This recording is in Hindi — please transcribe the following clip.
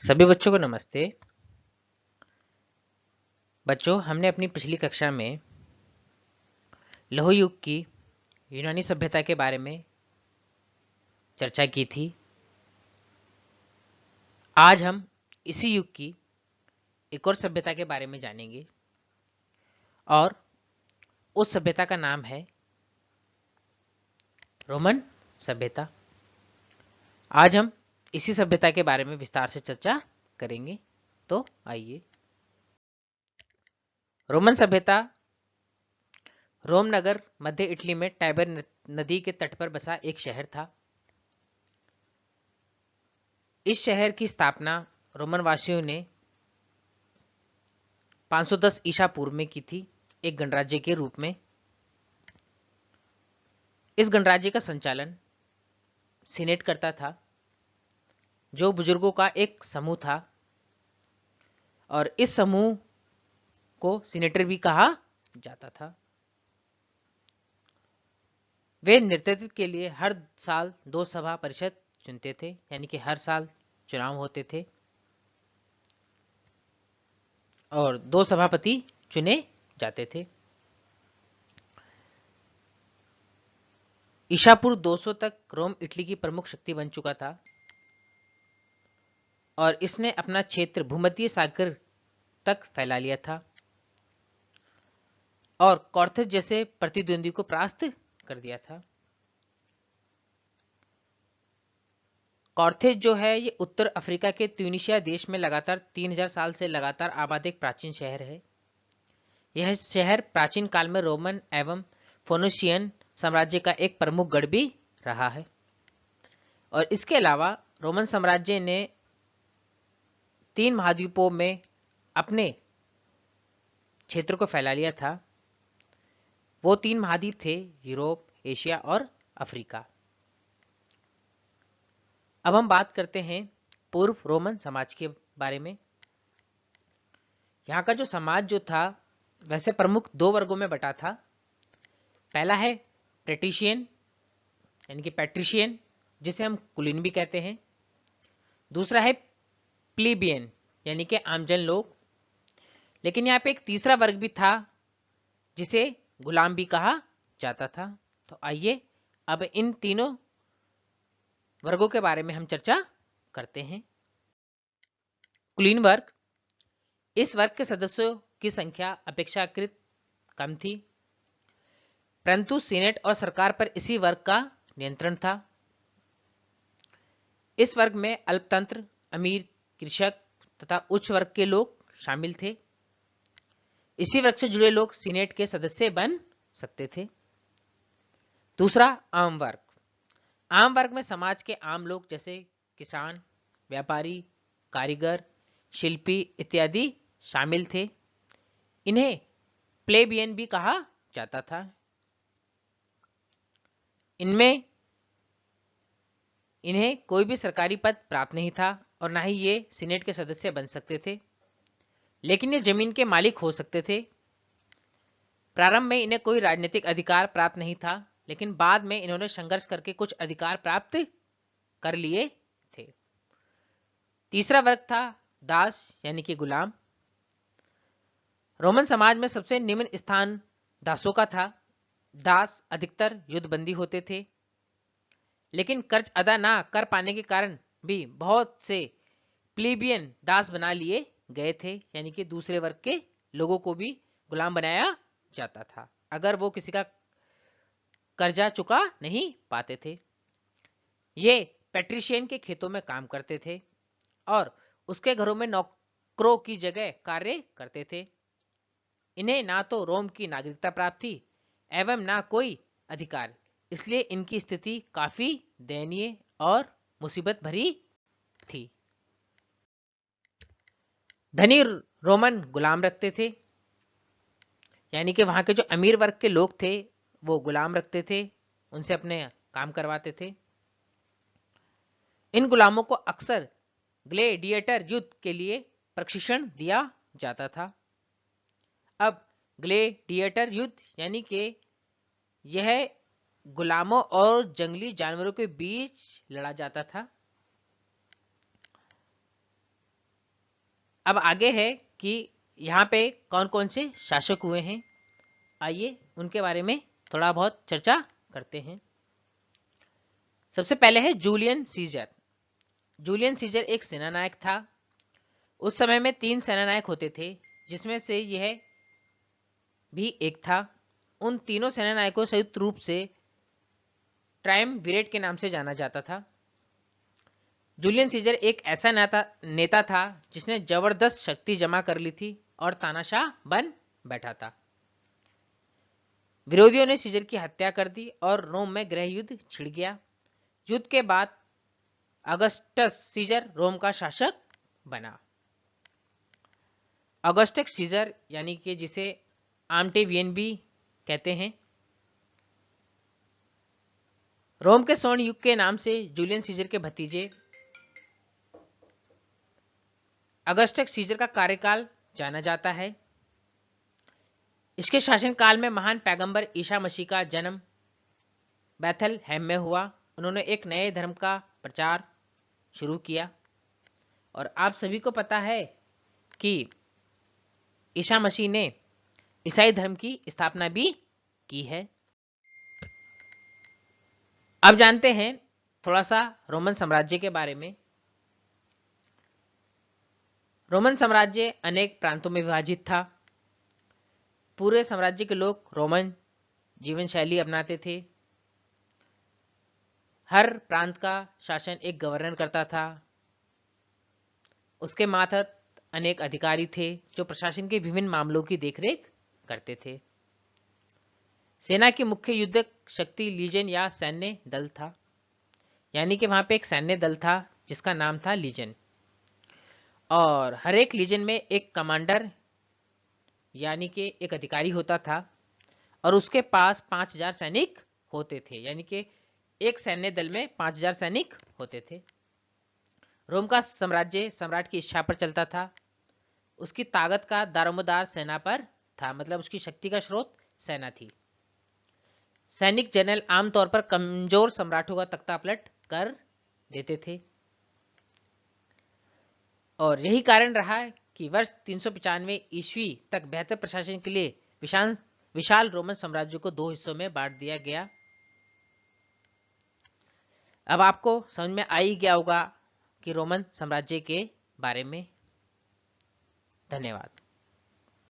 सभी बच्चों को नमस्ते। बच्चों, हमने अपनी पिछली कक्षा में लौह युग की यूनानी सभ्यता के बारे में चर्चा की थी। आज हम इसी युग की एक और सभ्यता के बारे में जानेंगे और उस सभ्यता का नाम है रोमन सभ्यता। आज हम इसी सभ्यता के बारे में विस्तार से चर्चा करेंगे। तो आइए। रोमन सभ्यता रोम नगर मध्य इटली में टाइबर नदी के तट पर बसा एक शहर था। इस शहर की स्थापना रोमन वासियों ने 510 ईसा पूर्व में की थी, एक गणराज्य के रूप में। इस गणराज्य का संचालन सीनेट करता था, जो बुजुर्गों का एक समूह था, और इस समूह को सीनेटर भी कहा जाता था। वे नेतृत्व के लिए हर साल 2 सभा परिषद चुनते थे, यानी कि हर साल चुनाव होते थे और 2 सभापति चुने जाते थे। ईसा पूर्व 200 तक रोम इटली की प्रमुख शक्ति बन चुका था और इसने अपना क्षेत्र भूमध्य सागर तक फैला लिया था और कॉर्थेज जैसे प्रतिद्वंदी को परास्त कर दिया था। कॉर्थेज जो है, ये उत्तर अफ्रीका के ट्यूनीशिया देश में लगातार 3000 साल से लगातार आबाद एक प्राचीन शहर है। यह शहर प्राचीन काल में रोमन एवं फोनिशियन साम्राज्य का एक प्रमुख गढ़ भी रहा है। और इसके अलावा रोमन साम्राज्य ने 3 महाद्वीपों में अपने क्षेत्र को फैला लिया था। वो 3 महाद्वीप थे यूरोप, एशिया और अफ्रीका। अब हम बात करते हैं पूर्व रोमन समाज के बारे में। यहाँ का जो समाज जो था, वैसे प्रमुख 2 वर्गों में बटा था। पहला है पेट्रिशियन, यानी कि पैट्रिशियन, जिसे हम कुलीन भी कहते हैं। दूसरा है प्लीबियन, यानी कि आमजन लोग। लेकिन यहाँ पे एक तीसरा वर्ग भी था, जिसे गुलाम भी कहा जाता था। तो आइए अब इन तीनों वर्गों के बारे में हम चर्चा करते हैं। कुलीन वर्ग, इस वर्ग के सदस्यों की संख्या अपेक्षाकृत कम थी, परंतु सीनेट और सरकार पर इसी वर्ग का नियंत्रण था। इस वर्ग में अल्पतंत्र, अमीर, कृषक तथा उच्च वर्ग के लोग शामिल थे। इसी वर्ग से जुड़े लोग सीनेट के सदस्य बन सकते थे। दूसरा, आम वर्ग। आम वर्ग में समाज के आम लोग जैसे किसान, व्यापारी, कारीगर, शिल्पी इत्यादि शामिल थे। इन्हें प्लेबियन भी कहा जाता था। इनमें इन्हें कोई भी सरकारी पद प्राप्त नहीं था और ना ही ये सीनेट के सदस्य बन सकते थे, लेकिन ये जमीन के मालिक हो सकते थे। प्रारंभ में इन्हें कोई राजनीतिक अधिकार प्राप्त नहीं था, लेकिन बाद में इन्होंने संघर्ष करके कुछ अधिकार प्राप्त कर लिए थे। तीसरा वर्ग था दास, यानी कि गुलाम। रोमन समाज में सबसे निम्न स्थान दासों का था। दास अधिकतर युद्धबंदी होते थे, लेकिन कर्ज अदा ना कर पाने के कारण भी बहुत से प्लीबियन दास बना लिए गए थे, यानी कि दूसरे वर्ग के लोगों को भी गुलाम बनाया जाता था अगर वो किसी का कर्जा चुका नहीं पाते थे। ये पेट्रिशियन के खेतों में काम करते थे और उसके घरों में नौकरों की जगह कार्य करते थे। इन्हें ना तो रोम की नागरिकता प्राप्त थी एवं ना कोई अधिकार, इसलिए इनकी स्थिति काफी दयनीय और मुसीबत भरी थी। धनी रोमन गुलाम रखते थे, यानी कि वहां के जो अमीर वर्ग के लोग थे वो गुलाम रखते थे, उनसे अपने काम करवाते थे। इन गुलामों को अक्सर ग्लेडिएटर युद्ध के लिए प्रशिक्षण दिया जाता था। अब ग्लेडिएटर युद्ध यानी कि यह गुलामों और जंगली जानवरों के बीच लड़ा जाता था। अब आगे है कि यहाँ पे कौन कौन से शासक हुए हैं, आइए उनके बारे में थोड़ा बहुत चर्चा करते हैं। सबसे पहले है जूलियन सीजर। जूलियन सीजर एक सेनानायक था। उस समय में 3 सेनानायक होते थे, जिसमें से यह भी एक था। उन तीनों सेनानायकों संयुक्त रूप से ट्रायमविरेट के नाम से जाना जाता था। जूलियन सीजर एक ऐसा नेता था जिसने जबरदस्त शक्ति जमा कर ली थी और तानाशाह बन बैठा था। विरोधियों ने सीजर की हत्या कर दी और रोम में गृह युद्ध छिड़ गया। युद्ध के बाद अगस्टस सीजर रोम का शासक बना। अगस्टस सीजर यानी कि जिसे आम्टेवियन भी कहते हैं, रोम के स्वर्ण युग के नाम से जूलियन सीजर के भतीजे अगस्टस सीजर का कार्यकाल जाना जाता है। इसके शासनकाल में महान पैगंबर ईसा मसीह का जन्म बैथलहम में हुआ। उन्होंने एक नए धर्म का प्रचार शुरू किया और आप सभी को पता है कि ईसा मसीह ने ईसाई धर्म की स्थापना भी की है। अब जानते हैं थोड़ा सा रोमन साम्राज्य के बारे में। रोमन साम्राज्य अनेक प्रांतों में विभाजित था। पूरे साम्राज्य के लोग रोमन जीवन शैली अपनाते थे। हर प्रांत का शासन एक गवर्नर करता था। उसके मातहत अनेक अधिकारी थे जो प्रशासन के विभिन्न मामलों की देखरेख करते थे। सेना की मुख्य युद्धक शक्ति लीजन या सैन्य दल था, यानी कि वहां पे एक सैन्य दल था जिसका नाम था लीजन, और हर एक लीजन में एक कमांडर यानी कि एक अधिकारी होता था और उसके पास 5000 सैनिक होते थे, यानी कि एक सैन्य दल में 5000 सैनिक होते थे। रोम का साम्राज्य सम्राट की इच्छा पर चलता था। उसकी ताकत का दारोमदार सेना पर था, मतलब उसकी शक्ति का स्रोत सेना थी। सैनिक जनरल आमतौर पर कमजोर सम्राटों का तख्तापलट कर देते थे और यही कारण रहा कि वर्ष 395 ईस्वी तक बेहतर प्रशासन के लिए विशाल रोमन साम्राज्य को 2 हिस्सों में बांट दिया गया। अब आपको समझ में आ ही गया होगा कि रोमन साम्राज्य के बारे में। धन्यवाद।